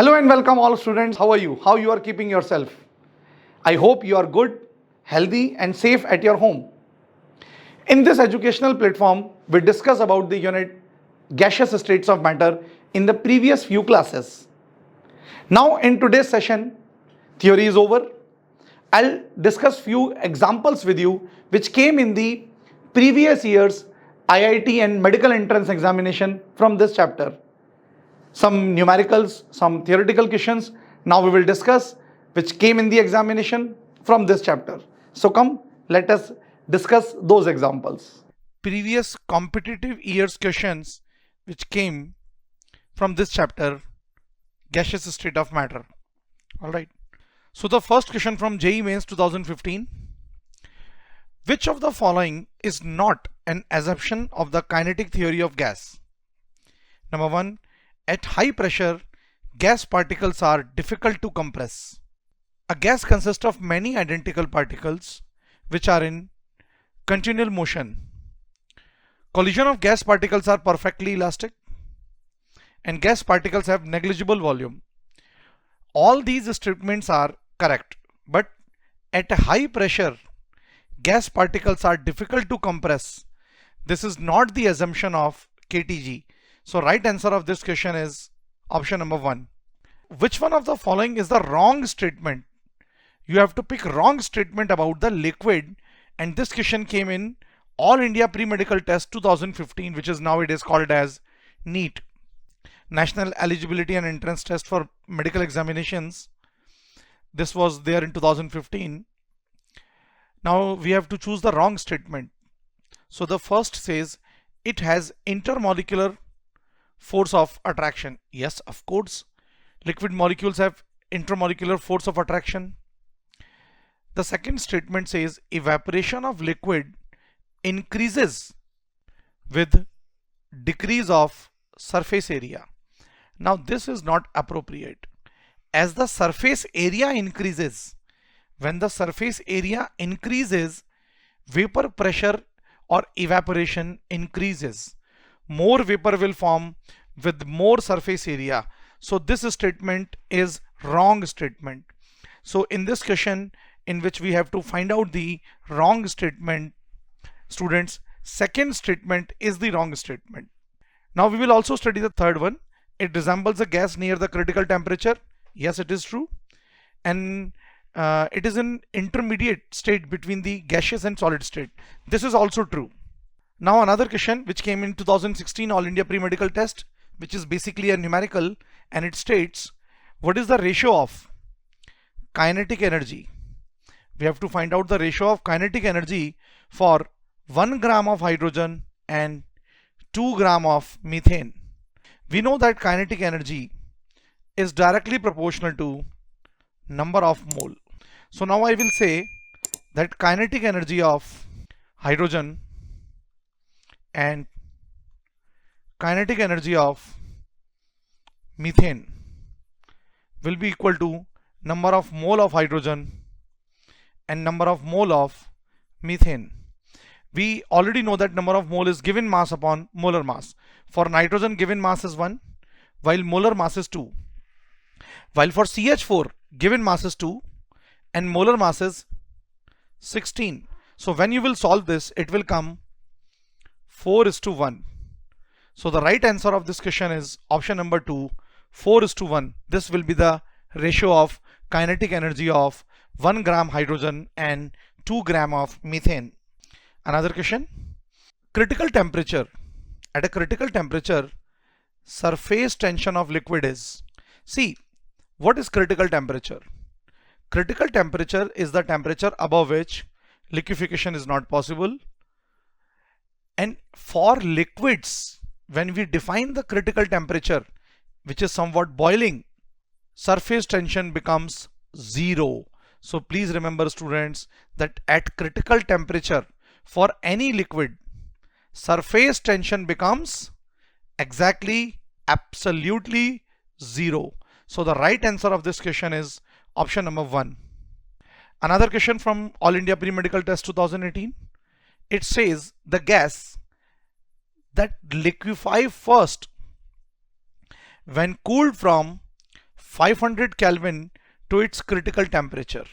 Hello and welcome all students. How are you? How you are keeping yourself? I hope you are good, healthy and safe at your home. In this educational platform, we discuss about the unit gaseous states of matter in the previous few classes. Now in today's session, theory is over. I'll discuss few examples with you which came in the previous year's IIT and medical entrance examination from this chapter. Some numericals, some theoretical questions now we will discuss which came in the examination from this chapter. So come, let us discuss those examples. Previous competitive years questions which came from this chapter, gaseous state of matter. Alright. So the first question from JEE Mains 2015. Which of the following is not an assumption of the kinetic theory of gas? Number 1. At high pressure, gas particles are difficult to compress. A gas consists of many identical particles which are in continual motion. Collision of gas particles are perfectly elastic and gas particles have negligible volume. All these statements are correct, but at a high pressure, gas particles are difficult to compress. This is not the assumption of KTG. So right answer of this question is option number 1. Which one of the following is the wrong statement? You have to pick wrong statement about the liquid, and this question came in All India Pre-Medical Test 2015, which is nowadays called as NEET, National Eligibility and Entrance Test for Medical Examinations. This was there in 2015. Now we have to choose the wrong statement. So the first says it has intermolecular force of attraction. Yes, of course, liquid molecules have intermolecular force of attraction. The second statement says evaporation of liquid increases with decrease of surface area. Now this is not appropriate. As the surface area increases, when the surface area increases, vapor pressure or evaporation increases. More vapor will form with more surface area. So this statement is wrong statement. So in this question in which we have to find out the wrong statement, students, second statement is the wrong statement. Now we will also study the third one. It resembles a gas near the critical temperature. Yes, it is true. And it is an intermediate state between the gaseous and solid state. This is also true. Now another question which came in 2016 All India Pre-Medical Test, which is basically a numerical, and it states what is the ratio of kinetic energy. We have to find out the ratio of kinetic energy for 1 gram of hydrogen and 2 gram of methane. We know that kinetic energy is directly proportional to number of mole. So now I will say that kinetic energy of hydrogen and kinetic energy of methane will be equal to number of mole of hydrogen and number of mole of methane. We already know that number of mole is given mass upon molar mass. For nitrogen, given mass is 1, while molar mass is 2. While for CH4, given mass is 2 and molar mass is 16. So when you will solve this, it will come 4:1. So the right answer of this question is option number 2, 4:1. This will be the ratio of kinetic energy of 1 gram hydrogen and 2 gram of methane. Another question. Critical temperature. At a critical temperature, surface tension of liquid is. See, what is critical temperature? Critical temperature is the temperature above which liquefaction is not possible. And for liquids, when we define the critical temperature, which is somewhat boiling, surface tension becomes 0. So please remember, students, that at critical temperature for any liquid, surface tension becomes exactly absolutely 0. So the right answer of this question is option number 1. Another question from All India Pre-Medical Test 2018. It says the gas that liquefy first when cooled from 500 Kelvin to its critical temperature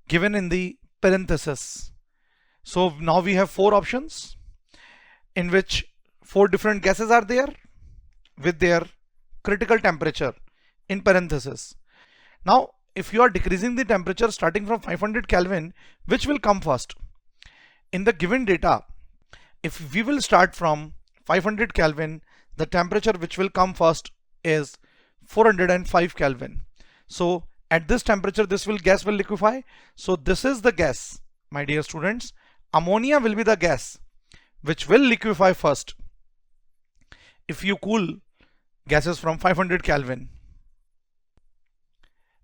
given in the parenthesis. So now we have four options in which four different gases are there with their critical temperature in parenthesis. Now if you are decreasing the temperature starting from 500 Kelvin, which will come first? In the given data, if we will start from 500 Kelvin, the temperature which will come first is 405 Kelvin. So at this temperature, this gas will liquefy. So this is the gas, my dear students. Ammonia will be the gas which will liquefy first if you cool gases from 500 Kelvin.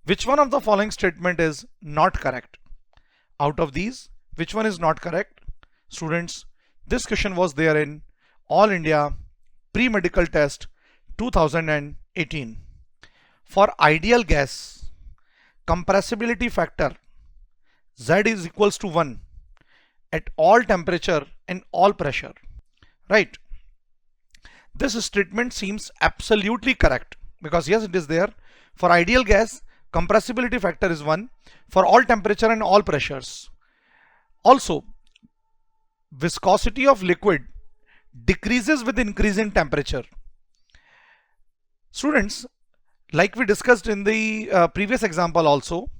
Which one of the following statement is not correct? Out of these, which one is not correct? Students, this question was there in All India Pre-Medical Test 2018. For ideal gas, compressibility factor Z is equals to 1 at all temperature and all pressure, right? This statement seems absolutely correct because yes, it is there. For ideal gas, compressibility factor is 1 for all temperature and all pressures. Also, viscosity of liquid decreases with increase in temperature. Students, like we discussed in the previous example also,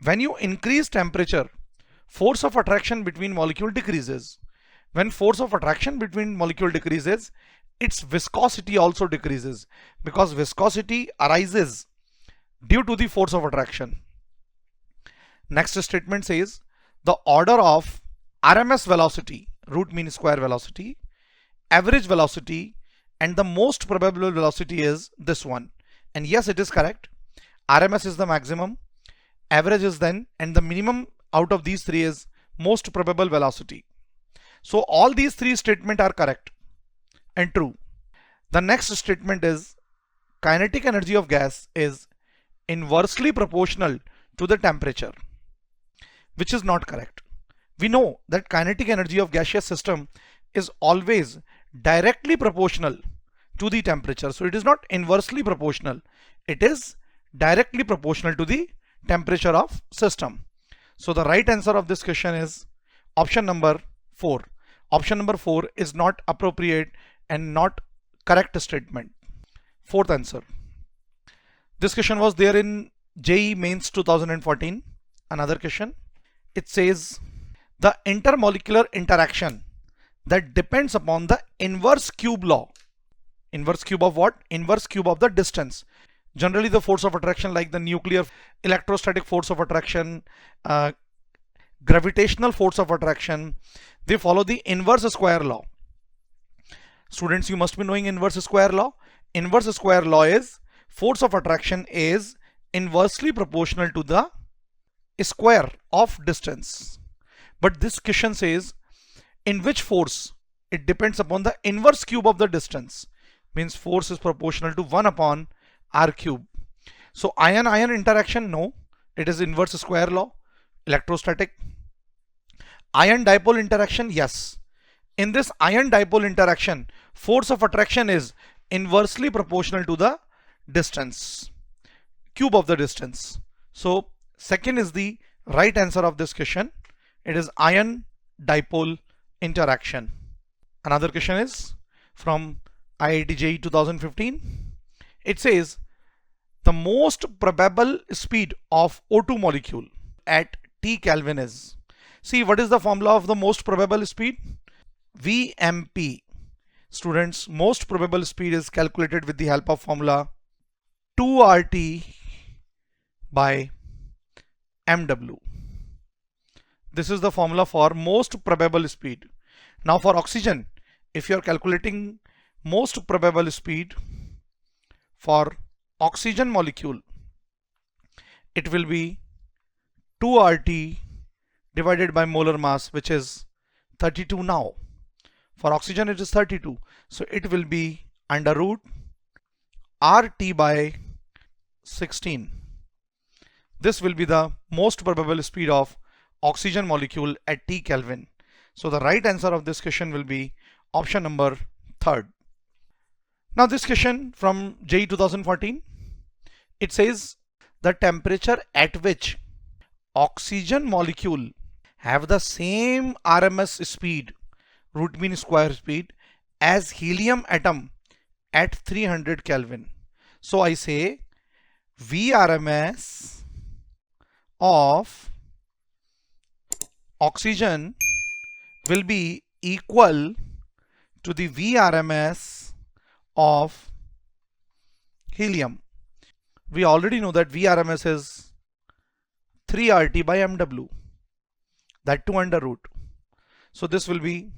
when you increase temperature, force of attraction between molecule decreases. When force of attraction between molecule decreases, its viscosity also decreases because viscosity arises due to the force of attraction. Next statement says the order of RMS velocity, root mean square velocity, average velocity and the most probable velocity is this one. And yes, it is correct. RMS is the maximum, average is then, and the minimum out of these three is most probable velocity. So all these three statements are correct and true. The next statement is kinetic energy of gas is inversely proportional to the temperature, which is not correct. We know that kinetic energy of gaseous system is always directly proportional to the temperature. So it is not inversely proportional. It is directly proportional to the temperature of system. So the right answer of this question is option number 4. Option number 4 is not appropriate and not correct statement. Fourth answer. This question was there in JEE Mains 2014. Another question. It says the intermolecular interaction that depends upon the inverse cube law. Inverse cube of what? Inverse cube of the distance. Generally the force of attraction like the nuclear electrostatic force of attraction, gravitational force of attraction, they follow the inverse square law. Students, you must be knowing inverse square law. Inverse square law is force of attraction is inversely proportional to the square of distance. But this question says in which force? It depends upon the inverse cube of the distance. Means force is proportional to 1 upon r cube. So ion-ion interaction, no, it is inverse square law. Electrostatic. Ion dipole interaction, yes. In this ion dipole interaction, force of attraction is inversely proportional to the distance, cube of the distance. So second is the right answer of this question. It is ion dipole interaction. Another question is from IIT JEE 2015. It says the most probable speed of O2 molecule at T Kelvin is. See, what is the formula of the most probable speed? VMP. Students, most probable speed is calculated with the help of formula 2RT by MW. This is the formula for most probable speed. Now for oxygen, if you are calculating most probable speed for oxygen molecule, it will be 2RT divided by molar mass, which is 32 now. For oxygen it is 32. So it will be under root RT by 16. This will be the most probable speed of oxygen molecule at T Kelvin. So the right answer of this question will be option number 3rd. Now this question from JEE 2014. It says the temperature at which oxygen molecule have the same RMS speed, root mean square speed, as helium atom at 300 Kelvin. So I say VRMS of oxygen will be equal to the VRMS of helium. We already know that VRMS is 3 RT by MW, that 2 under root. So this will be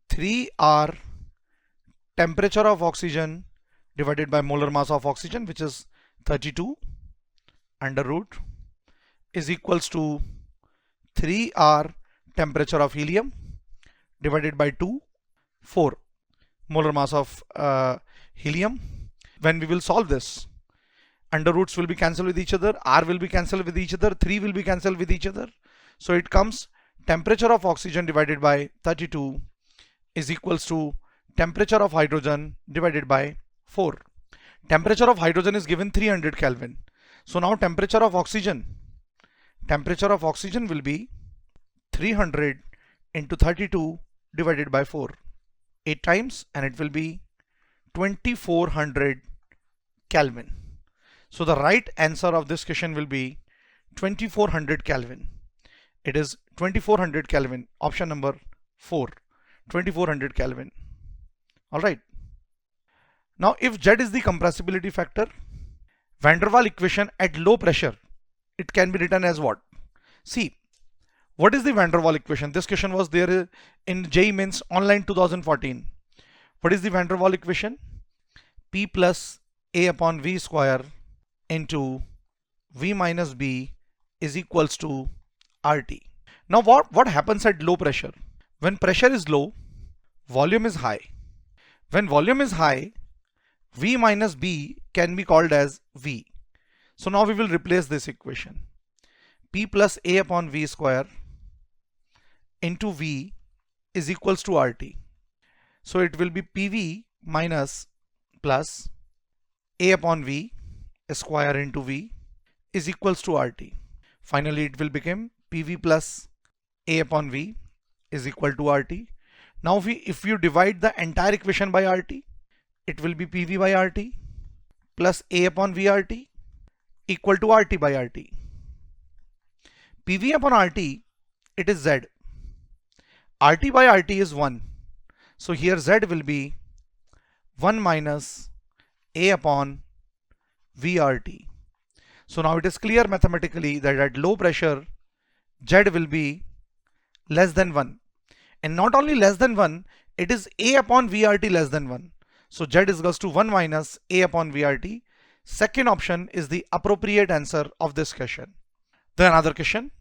3R temperature of oxygen divided by molar mass of oxygen, which is 32 under root, is equals to 3R temperature of helium divided by 4 molar mass of helium. When we will solve this, under roots will be cancelled with each other, R will be cancelled with each other, 3 will be cancelled with each other. So it comes temperature of oxygen divided by 32 is equals to temperature of hydrogen divided by 4. Temperature of hydrogen is given 300 Kelvin. So now temperature of oxygen will be 300 into 32 divided by 4. 8 times, and it will be 2400 Kelvin. So the right answer of this question will be 2400 Kelvin. It is 2400 Kelvin, option number 4, 2400 Kelvin. Alright. Now if Z is the compressibility factor, van der Waals equation at low pressure, it can be written as what? See, what is the van der Waals equation? This question was there in JEE Mains Online 2014. What is the van der Waals equation? P plus A upon V square into V minus B is equals to RT. Now what happens at low pressure? When pressure is low, volume is high. When volume is high, V minus B can be called as V. So now we will replace this equation. P plus A upon V square into V is equals to RT. So it will be PV minus plus A upon V square into V is equals to RT. Finally, it will become PV plus A upon V is equal to RT. Now if you divide the entire equation by RT, it will be PV by RT plus A upon VRT equal to RT by RT. PV upon RT, it is Z. RT by RT is 1. So here Z will be 1 minus A upon VRT. So now it is clear mathematically that at low pressure, Z will be less than 1. And not only less than 1, it is A upon VRT less than 1. So Z is equals to 1 minus A upon VRT. Second option is the appropriate answer of this question. Then another question.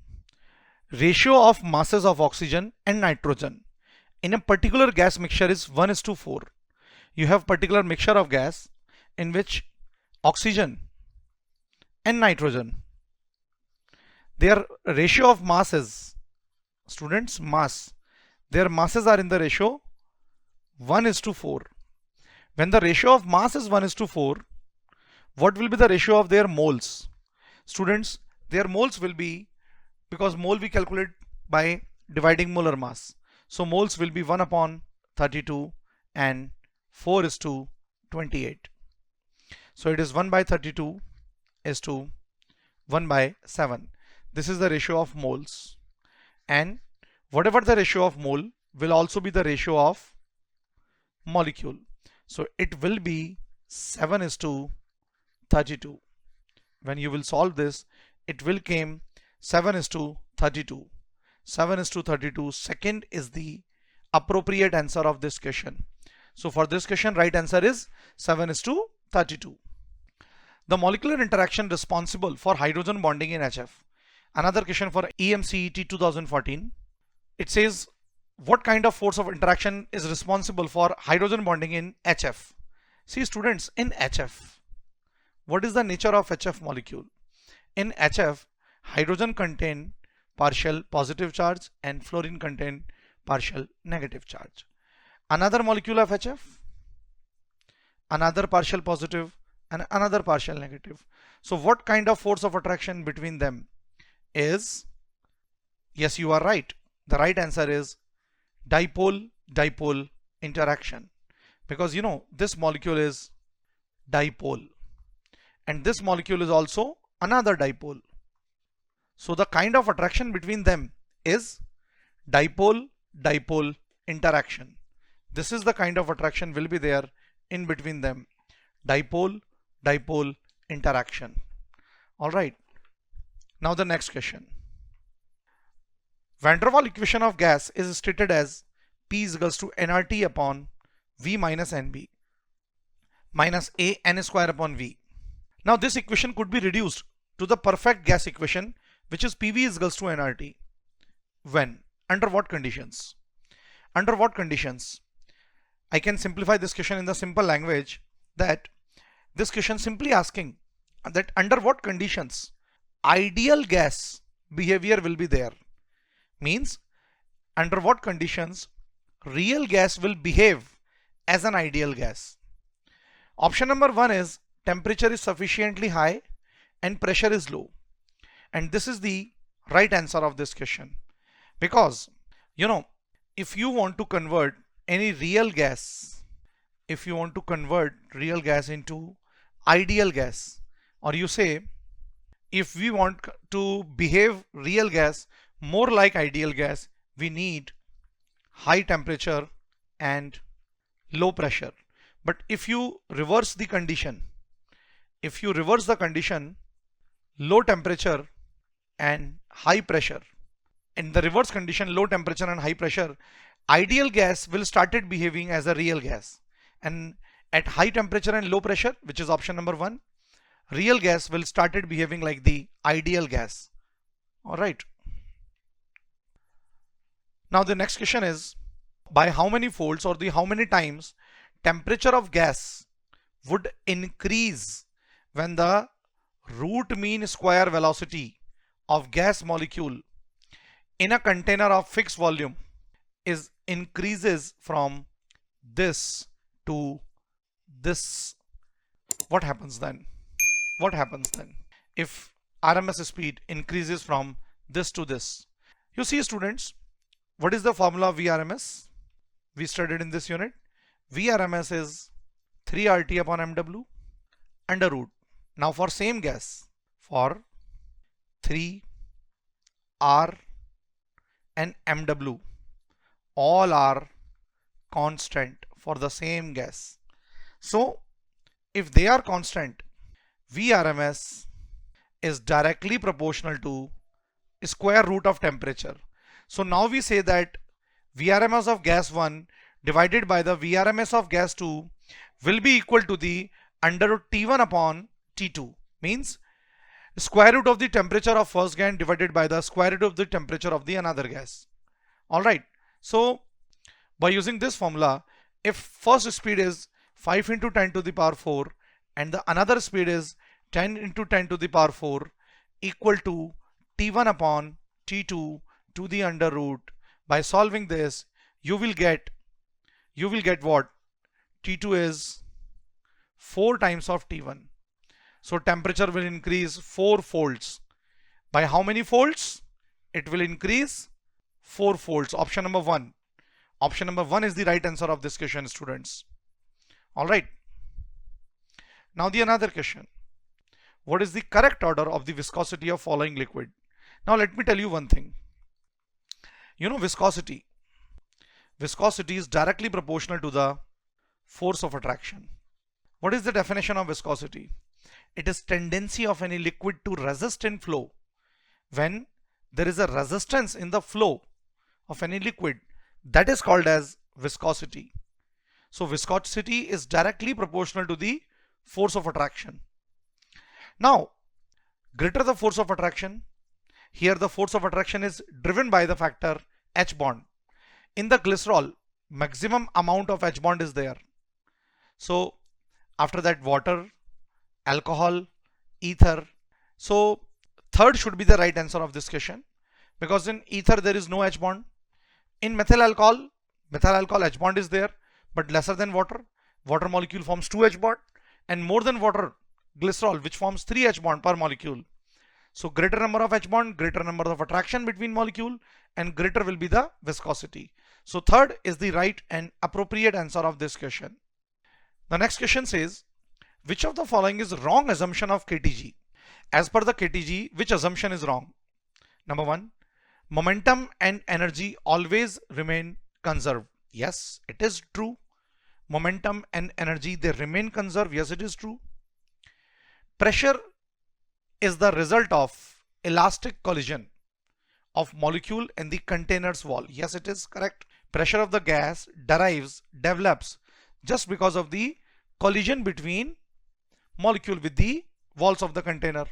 Ratio of masses of oxygen and nitrogen in a particular gas mixture is 1:4. You have particular mixture of gas in which oxygen and nitrogen, their ratio of masses, students, mass, their masses are in the ratio 1:4. When the ratio of mass is 1:4, what will be the ratio of their moles? Students, their moles will be, because mole we calculate by dividing molar mass. So moles will be 1 upon 32 and 4:28. So it is 1 by 32 is to 1 by 7. This is the ratio of moles. And whatever the ratio of mole will also be the ratio of molecule. So it will be 7:32. When you will solve this, it will come 7:32. 7:32. Second is the appropriate answer of this question. So for this question, right answer is 7:32. The molecular interaction responsible for hydrogen bonding in HF. Another question for EMCET 2014. It says, what kind of force of interaction is responsible for hydrogen bonding in HF? See students, in HF, what is the nature of HF molecule? In HF, hydrogen contain partial positive charge and fluorine contain partial negative charge. Another molecule of HF, another partial positive, and another partial negative. So what kind of force of attraction between them is, yes, you are right. The right answer is dipole-dipole interaction, because you know this molecule is dipole and this molecule is also another dipole. So the kind of attraction between them is dipole-dipole interaction. This is the kind of attraction will be there in between them. Dipole-dipole interaction. All right. Now the next question. Van der Waals equation of gas is stated as P is equals to nRT upon V minus NB minus A n square upon V. Now this equation could be reduced to the perfect gas equation, which is PV is equals to nRT. When? Under what conditions? Under what conditions? I can simplify this question in the simple language that this question simply asking that under what conditions ideal gas behavior will be there. Means under what conditions real gas will behave as an ideal gas. Option number 1 is temperature is sufficiently high and pressure is low. And this is the right answer of this question, because you know, if you want to convert any real gas, if you want to convert real gas into ideal gas, or you say if we want to behave real gas more like ideal gas, we need high temperature and low pressure. But if you reverse the condition, low temperature and high pressure, in the reverse condition low temperature and high pressure, ideal gas will started behaving as a real gas, and at high temperature and low pressure, which is option number 1, real gas will started behaving like the ideal gas. All right. Now the next question is, by how many folds or how many times temperature of gas would increase when the root mean square velocity of gas molecule in a container of fixed volume is increases from this to this? What happens then? What happens then if RMS speed increases from this to this? You see, students, what is the formula of VRMS? We studied in this unit. VRMS is 3RT upon MW under root. Now for same gas, for 3R and MW, all are constant for the same gas. So if they are constant, VRMS is directly proportional to square root of temperature. So now we say that VRMS of gas 1 divided by the VRMS of gas 2 will be equal to the under root T1 upon T2, means square root of the temperature of first gas divided by the square root of the temperature of the another gas. All right. So by using this formula, if first speed is 5 into 10 to the power 4 and the another speed is 10 into 10 to the power 4 equal to T1 upon T2 to the under root, by solving this you will get what? T2 is 4 times of T1. So temperature will increase 4 folds. By how many folds? It will increase 4 folds. Option number 1. Option number 1 is the right answer of this question, students. All right. Now the another question. What is the correct order of the viscosity of following liquid? Now let me tell you one thing. You know, viscosity is directly proportional to the force of attraction. What is the definition of viscosity? It is tendency of any liquid to resist in flow. When there is a resistance in the flow of any liquid, that is called as viscosity. So viscosity is directly proportional to the force of attraction. Now, greater the force of attraction, here the force of attraction is driven by the factor H bond. In the glycerol, maximum amount of H bond is there. So after that, water, alcohol, ether. So third should be the right answer of this question, because in ether there is no H bond. In methyl alcohol H bond is there, but lesser than water. Water molecule forms 2 H bond. and more than water, glycerol, which forms 3 H bond per molecule. So greater number of H bond, greater number of attraction between molecule, and greater will be the viscosity. So third is the right and appropriate answer of this question. The next question says, which of the following is wrong assumption of KTG? As per the KTG, which assumption is wrong? Number 1, momentum and energy always remain conserved. Yes, it is true. Momentum and energy, they remain conserved. Yes, it is true. Pressure is the result of elastic collision of molecule in the container's wall. Yes, it is correct. Pressure of the gas develops just because of the collision between molecule with the walls of the container.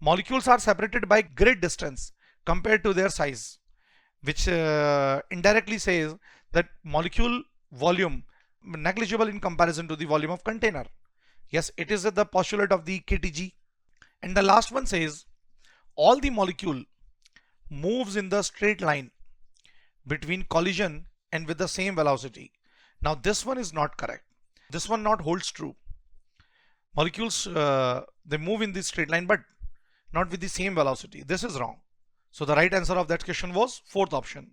Molecules are separated by great distance compared to their size, which indirectly says that molecule volume negligible in comparison to the volume of container. Yes, it is the postulate of the KTG. And the last one says all the molecule moves in the straight line between collision and with the same velocity. Now this one is not correct. This one not holds true. Molecules they move in the straight line but not with the same velocity. This is wrong. So the right answer of that question was fourth option.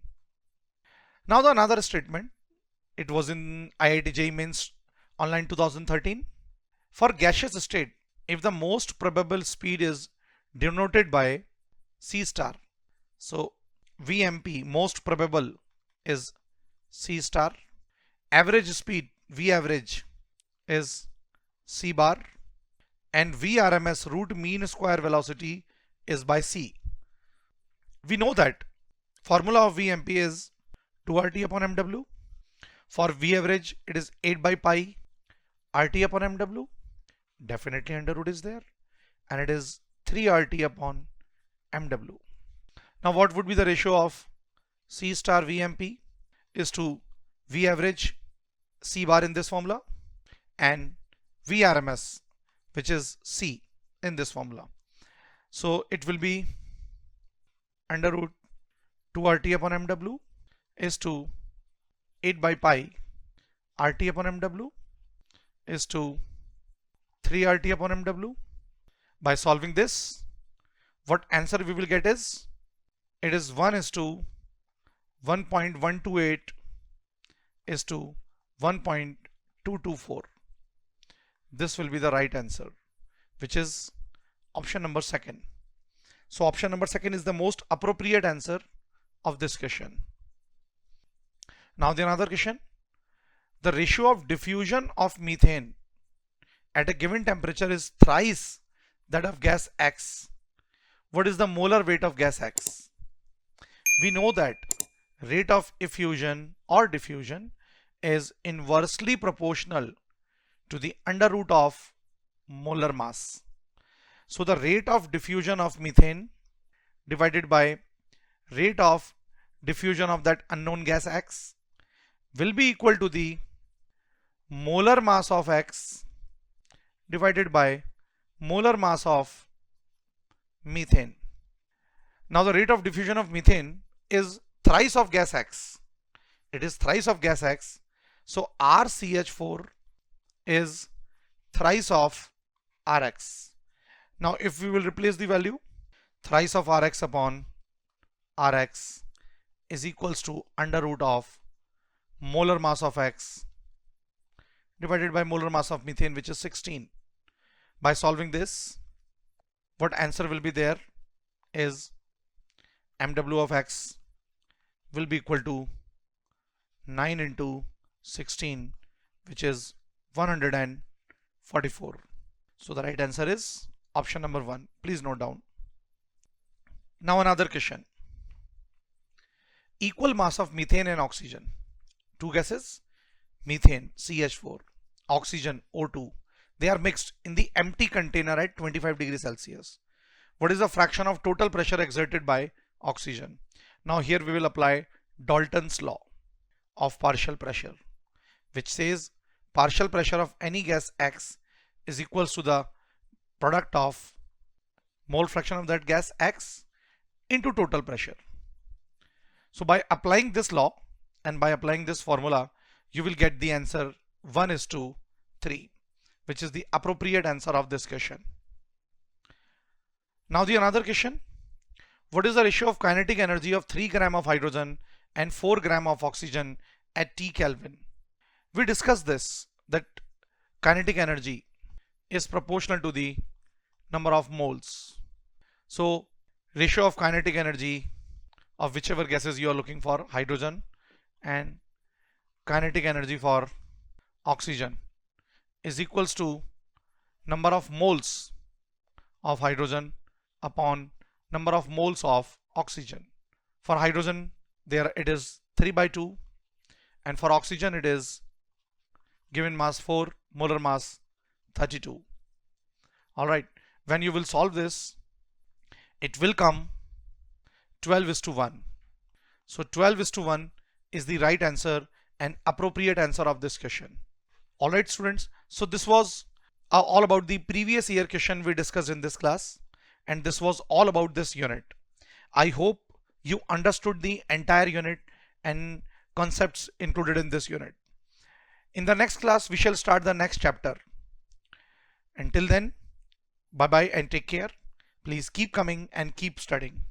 Now the another statement, it was in IIT JEE Mains Online 2013. For gaseous state, if the most probable speed is denoted by C star, so VMP, most probable, is C star. Average speed, V average, is C bar, and VRMS, root mean square velocity, is by C. We know that formula of VMP is 2RT upon MW. For V average, it is 8 by pi RT upon MW. Definitely under root is there, and it is 3RT upon MW. Now what would be the ratio of C star VMP is to V average C bar in this formula and VRMS, which is C in this formula. So it will be under root 2RT upon MW is to 8 by pi RT upon MW is to 3RT upon MW. By solving this, what answer we will get is, it is 1 is to 1.128 is to 1.224. This will be the right answer, which is option number 2nd. So option number 2nd is the most appropriate answer of this question. Now the another question, the ratio of diffusion of methane at a given temperature is thrice that of gas X. What is the molar weight of gas X? We know that rate of effusion or diffusion is inversely proportional to the under root of molar mass. So the rate of diffusion of methane divided by rate of diffusion of that unknown gas X will be equal to the molar mass of X divided by molar mass of methane. Now the rate of diffusion of methane is thrice of gas X. It is thrice of gas X. So RCH4 is thrice of Rx. Now if we will replace the value, thrice of Rx upon Rx is equals to under root of molar mass of X divided by molar mass of methane, which is 16. By solving this, what answer will be there is MW of X will be equal to 9 into 16, which is 144. So the right answer is option number 1. Please note down. Now another question. Equal mass of methane and oxygen. Two gases, methane CH4, oxygen O2. They are mixed in the empty container at 25 degrees Celsius. What is the fraction of total pressure exerted by oxygen? Now here we will apply Dalton's law of partial pressure, which says partial pressure of any gas X is equals to the product of mole fraction of that gas X into total pressure. So by applying this law and by applying this formula, you will get the answer 1:3, which is the appropriate answer of this question. Now the another question. What is the ratio of kinetic energy of 3 gram of hydrogen and 4 gram of oxygen at T Kelvin? We discussed this, that kinetic energy is proportional to the number of moles. So ratio of kinetic energy of whichever gases you are looking for, hydrogen and kinetic energy for oxygen, is equals to number of moles of hydrogen upon number of moles of oxygen. For hydrogen, there it is 3/2, and for oxygen it is given mass 4, molar mass 32. Alright, when you will solve this, it will come 12:1. So 12:1 is the right answer and appropriate answer of this question. Alright students, so this was all about the previous year question we discussed in this class, and this was all about this unit. I hope you understood the entire unit and concepts included in this unit. In the next class, we shall start the next chapter. Until then, bye bye and take care. Please keep coming and keep studying.